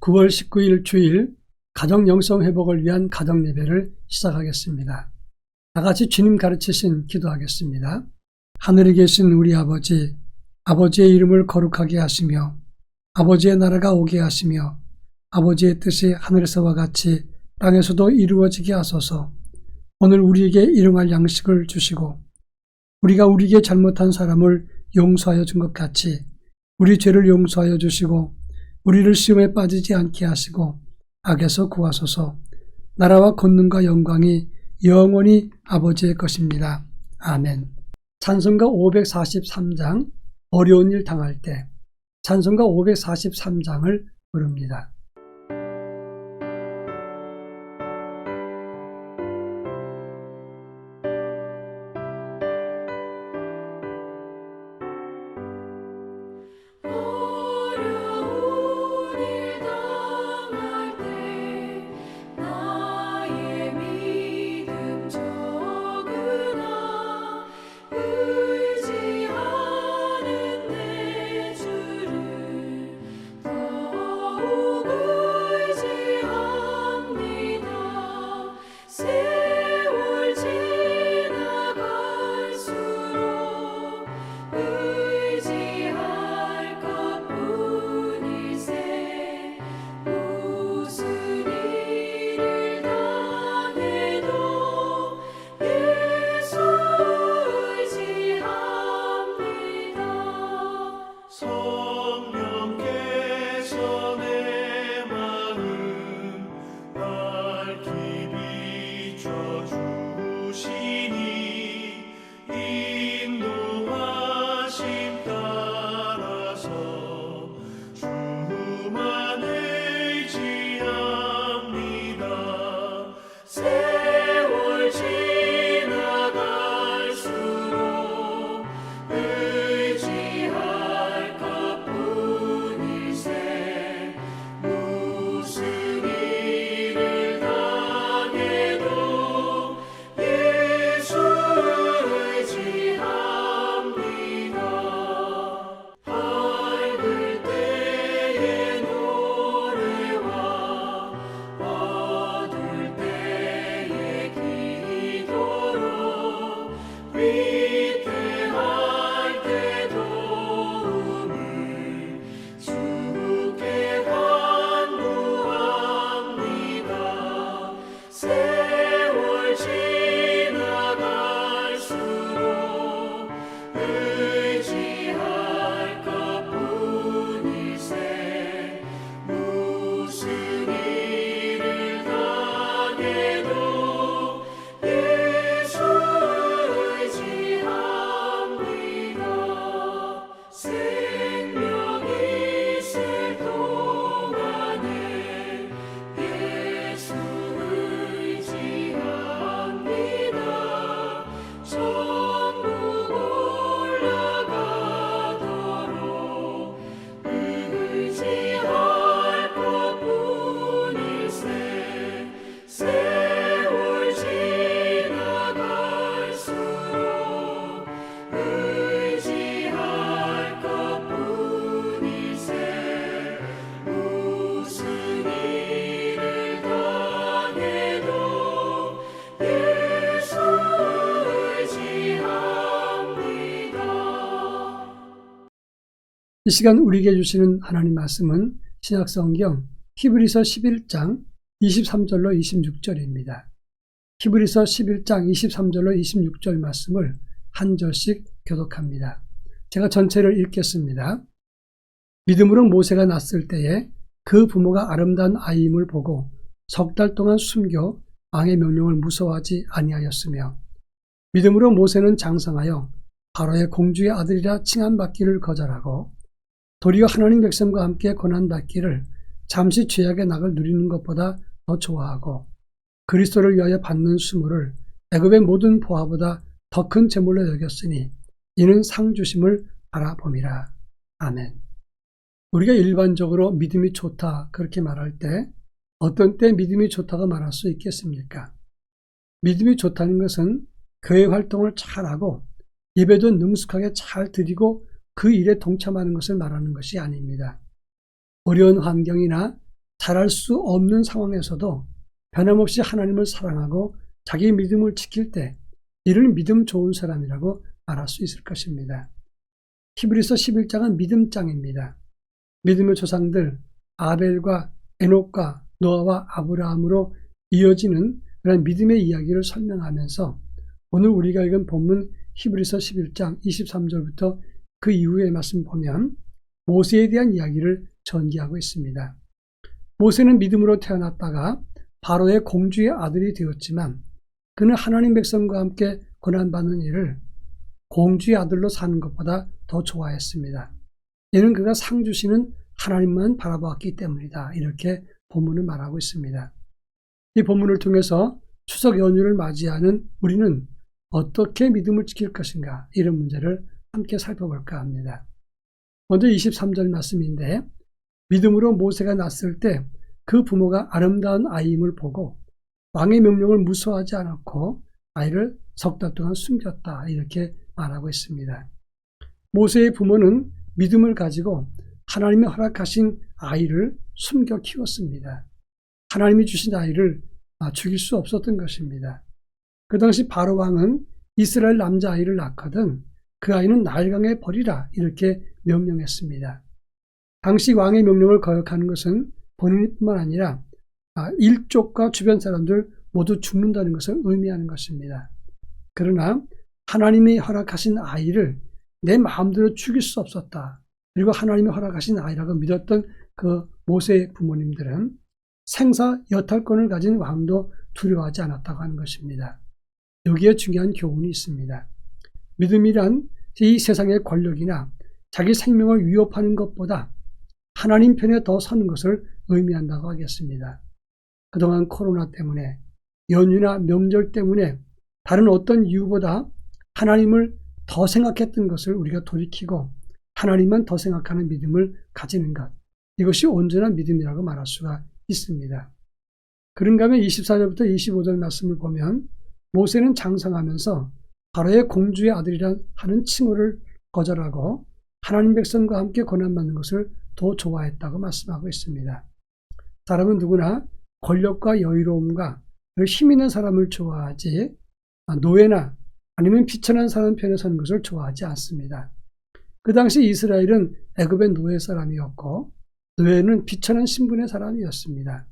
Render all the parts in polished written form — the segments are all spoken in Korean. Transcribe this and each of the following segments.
9월 19일 주일 가정 영성 회복을 위한 가정 예배를 시작하겠습니다. 다 같이 주님 가르치신 기도하겠습니다. 하늘에 계신 우리 아버지, 아버지의 이름을 거룩하게 하시며 아버지의 나라가 오게 하시며 아버지의 뜻이 하늘에서와 같이 땅에서도 이루어지게 하소서. 오늘 우리에게 일용할 양식을 주시고 우리가 우리에게 잘못한 사람을 용서하여 준 것 같이 우리 죄를 용서하여 주시고 우리를 시험에 빠지지 않게 하시고 악에서 구하소서. 나라와 권능과 영광이 영원히 아버지의 것입니다. 아멘. 찬송가 543장 어려운 일 당할 때 찬송가 543장을 부릅니다. 이 시간 우리에게 주시는 하나님 말씀은 신약성경 히브리서 11장 23절로 26절입니다. 히브리서 11장 23절로 26절 말씀을 한 절씩 교독합니다. 제가 전체를 읽겠습니다. 믿음으로 모세가 낳았을 때에 그 부모가 아름다운 아이임을 보고 석 달 동안 숨겨 왕의 명령을 무서워하지 아니하였으며 믿음으로 모세는 장성하여 바로의 공주의 아들이라 칭함받기를 거절하고 도리어 하나님 백성과 함께 고난받기를 잠시 죄악의 낙을 누리는 것보다 더 좋아하고 그리스도를 위하여 받는 수모를 애굽의 모든 보화보다 더 큰 재물로 여겼으니 이는 상 주심을 바라봄이라. 아멘. 우리가 일반적으로 믿음이 좋다 그렇게 말할 때 어떤 때 믿음이 좋다고 말할 수 있겠습니까? 믿음이 좋다는 것은 교회 활동을 잘하고 예배도 능숙하게 잘 드리고 그 일에 동참하는 것을 말하는 것이 아닙니다. 어려운 환경이나 잘할 수 없는 상황에서도 변함없이 하나님을 사랑하고 자기 믿음을 지킬 때 이를 믿음 좋은 사람이라고 말할 수 있을 것입니다. 히브리서 11장은 믿음장입니다. 믿음의 조상들 아벨과 에녹과 노아와 아브라함으로 이어지는 그런 믿음의 이야기를 설명하면서 오늘 우리가 읽은 본문 히브리서 11장 23절부터 그 이후의 말씀 보면 모세에 대한 이야기를 전개하고 있습니다. 모세는 믿음으로 태어났다가 바로의 공주의 아들이 되었지만 그는 하나님 백성과 함께 고난받는 일을 공주의 아들로 사는 것보다 더 좋아했습니다. 이는 그가 상 주시는 하나님만 바라보았기 때문이다. 이렇게 본문을 말하고 있습니다. 이 본문을 통해서 추석 연휴를 맞이하는 우리는 어떻게 믿음을 지킬 것인가, 이런 문제를 함께 살펴볼까 합니다. 먼저 23절 말씀인데, 믿음으로 모세가 낳았을 때 그 부모가 아름다운 아이임을 보고 왕의 명령을 무서워하지 않았고 아이를 석 달 동안 숨겼다, 이렇게 말하고 있습니다. 모세의 부모는 믿음을 가지고 하나님이 허락하신 아이를 숨겨 키웠습니다. 하나님이 주신 아이를 죽일 수 없었던 것입니다. 그 당시 바로 왕은 이스라엘 남자아이를 낳거든 그 아이는 나일강에 버리라, 이렇게 명령했습니다. 당시 왕의 명령을 거역하는 것은 본인뿐만 아니라 일족과 주변 사람들 모두 죽는다는 것을 의미하는 것입니다. 그러나 하나님이 허락하신 아이를 내 마음대로 죽일 수 없었다. 그리고 하나님이 허락하신 아이라고 믿었던 그 모세의 부모님들은 생사 여탈권을 가진 왕도 두려워하지 않았다고 하는 것입니다. 여기에 중요한 교훈이 있습니다. 믿음이란 이 세상의 권력이나 자기 생명을 위협하는 것보다 하나님 편에 더 서는 것을 의미한다고 하겠습니다. 그동안 코로나 때문에, 연휴나 명절 때문에 다른 어떤 이유보다 하나님을 더 생각했던 것을 우리가 돌이키고 하나님만 더 생각하는 믿음을 가지는 것, 이것이 온전한 믿음이라고 말할 수가 있습니다. 그런가 하면 24절부터 25절 말씀을 보면 모세는 장성하면서 바로의 공주의 아들이라 하는 칭호를 거절하고 하나님 백성과 함께 고난받는 것을 더 좋아했다고 말씀하고 있습니다. 사람은 누구나 권력과 여유로움과 힘 있는 사람을 좋아하지 노예나 아니면 비천한 사람 편에 서는 것을 좋아하지 않습니다. 그 당시 이스라엘은 애굽의 노예 사람이었고 노예는 비천한 신분의 사람이었습니다.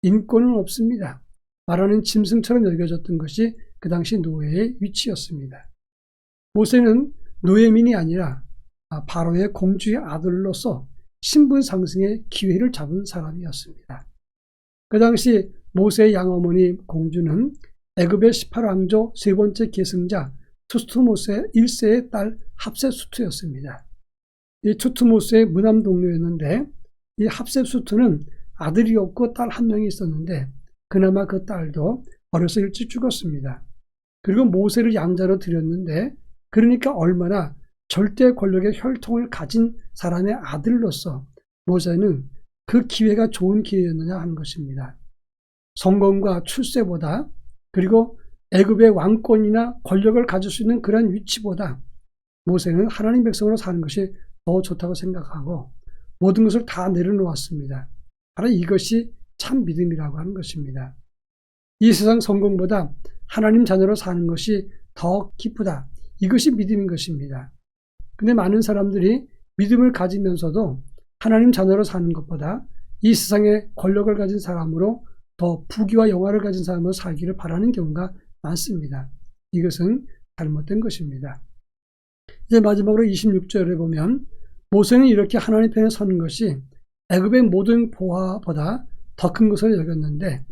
인권은 없습니다. 말하는 짐승처럼 여겨졌던 것이 그 당시 노예의 위치였습니다. 모세는 노예민이 아니라 바로의 공주의 아들로서 신분 상승의 기회를 잡은 사람이었습니다. 그 당시 모세의 양어머니 공주는 애굽의 18왕조 세 번째 계승자 투트모스의 1세의 딸 합세수트였습니다. 이 투트모스의 무남 동료였는데 이 합세수트는 아들이 없고 딸 한 명이 있었는데 그나마 그 딸도 어려서 일찍 죽었습니다. 그리고 모세를 양자로 드렸는데 그러니까 얼마나 절대 권력의 혈통을 가진 사람의 아들로서 모세는 그 기회가 좋은 기회였느냐 하는 것입니다. 성공과 출세보다, 그리고 애굽의 왕권이나 권력을 가질 수 있는 그런 위치보다 모세는 하나님 백성으로 사는 것이 더 좋다고 생각하고 모든 것을 다 내려놓았습니다. 바로 이것이 참 믿음이라고 하는 것입니다. 이 세상 성공보다 하나님 자녀로 사는 것이 더 기쁘다. 이것이 믿음인 것입니다. 근데 많은 사람들이 믿음을 가지면서도 하나님 자녀로 사는 것보다 이 세상의 권력을 가진 사람으로 더 부귀와 영화를 가진 사람으로 살기를 바라는 경우가 많습니다. 이것은 잘못된 것입니다. 이제 마지막으로 26절에 보면 모세는 이렇게 하나님 편에 서는 것이 애굽의 모든 보화보다 더 큰 것을 여겼는데,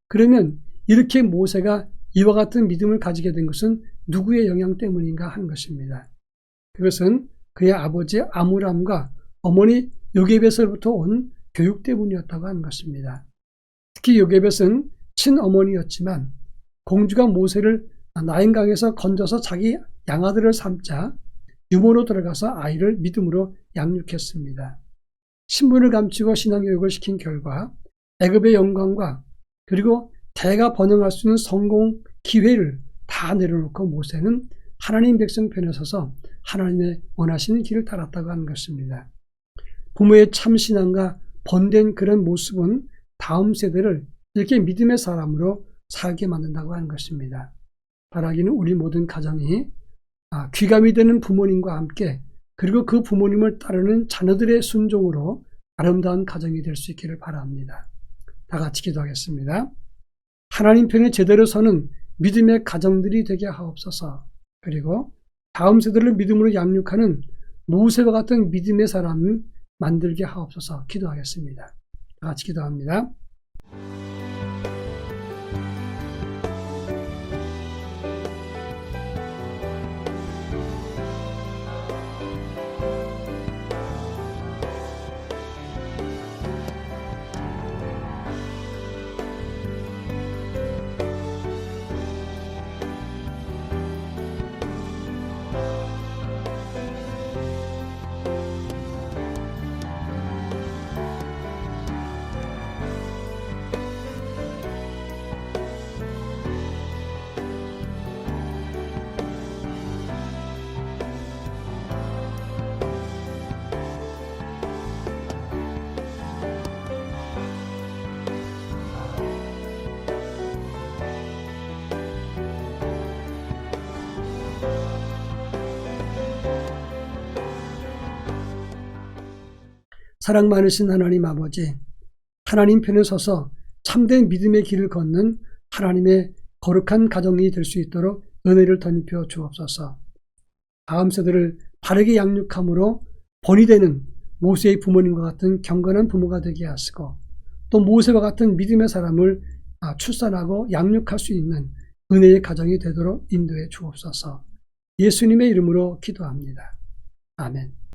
그러면 이렇게 모세가 이와 같은 믿음을 가지게 된 것은 누구의 영향 때문인가 하는 것입니다. 그것은 그의 아버지 아므람과 어머니 요게벳으로부터 온 교육 때문이었다고 하는 것입니다. 특히 요게벳은 친어머니였지만 공주가 모세를 나인강에서 건져서 자기 양아들을 삼자 유모로 들어가서 아이를 믿음으로 양육했습니다. 신분을 감추고 신앙교육을 시킨 결과 애굽의 영광과 그리고 대가 번영할 수 있는 성공 기회를 다 내려놓고 모세는 하나님 백성 편에 서서 하나님의 원하시는 길을 따랐다고 하는 것입니다. 부모의 참신함과 번된 그런 모습은 다음 세대를 이렇게 믿음의 사람으로 살게 만든다고 하는 것입니다. 바라기는 우리 모든 가정이 귀감이 되는 부모님과 함께 그리고 그 부모님을 따르는 자녀들의 순종으로 아름다운 가정이 될 수 있기를 바랍니다. 다 같이 기도하겠습니다. 하나님 편에 제대로 서는 믿음의 가정들이 되게 하옵소서. 그리고 다음 세대를 믿음으로 양육하는 모세와 같은 믿음의 사람을 만들게 하옵소서. 기도하겠습니다. 다 같이 기도합니다. 사랑 많으신 하나님 아버지, 하나님 편에 서서 참된 믿음의 길을 걷는 하나님의 거룩한 가정이 될 수 있도록 은혜를 덧입혀 주옵소서. 다음 세대를 바르게 양육함으로 본이 되는 모세의 부모님과 같은 경건한 부모가 되게 하시고 또 모세와 같은 믿음의 사람을 출산하고 양육할 수 있는 은혜의 가정이 되도록 인도해 주옵소서. 예수님의 이름으로 기도합니다. 아멘.